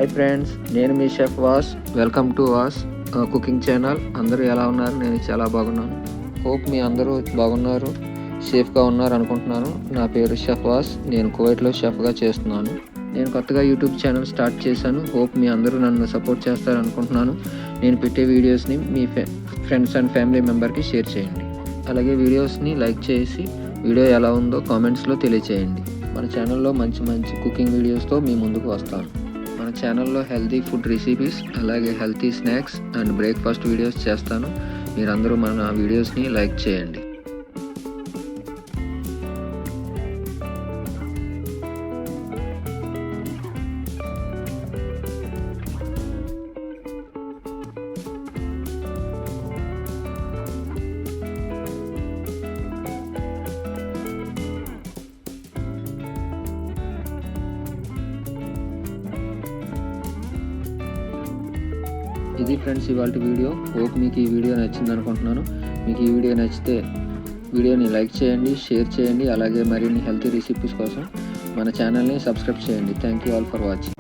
Hi friends, నేను మీ chef Vas. Welcome to Vas cooking channel. అందరూ ఎలా ఉన్నారు? నేను చాలా బాగున్నాను. హోప్ మీ అందరూ బాగున్నారు, సేఫ్గా ఉన్నారు అనుకుంటున్నాను. నా పేరు షెఫ్ వాస్. నేను కువైట్లో షెఫ్గా చేస్తున్నాను. నేను కొత్తగా యూట్యూబ్ ఛానల్ స్టార్ట్ చేశాను. హోప్ మీ అందరూ నన్ను సపోర్ట్ చేస్తారు అనుకుంటున్నాను. నేను పెట్టే వీడియోస్ని మీ ఫ్రెండ్స్ అండ్ ఫ్యామిలీ మెంబర్కి షేర్ చేయండి. అలాగే వీడియోస్ని లైక్ చేసి వీడియో ఎలా ఉందో కామెంట్స్లో తెలియచేయండి. మన ఛానల్లో మంచి మంచి కుకింగ్ వీడియోస్తో మీ ముందుకు వస్తాను. మన ఛానల్లో హెల్తీ ఫుడ్ రెసిపీస్, అలాగే healthy snacks and breakfast videos చేస్తాను. మీరందరూ మన వీడియోస్ని లైక్ చేయండి. ఇది ఫ్రెండ్స్ ఇవాళ వీడియో. హోప్ మీకు ఈ వీడియో నచ్చింది అనుకుంటున్నాను. మీకు ఈ వీడియో నచ్చితే వీడియోని లైక్ చేయండి, షేర్ చేయండి. అలాగే మరిన్ని హెల్తీ రెసిపీస్ కోసం మన ఛానల్ని సబ్స్క్రైబ్ చేయండి. Thank you all for watching.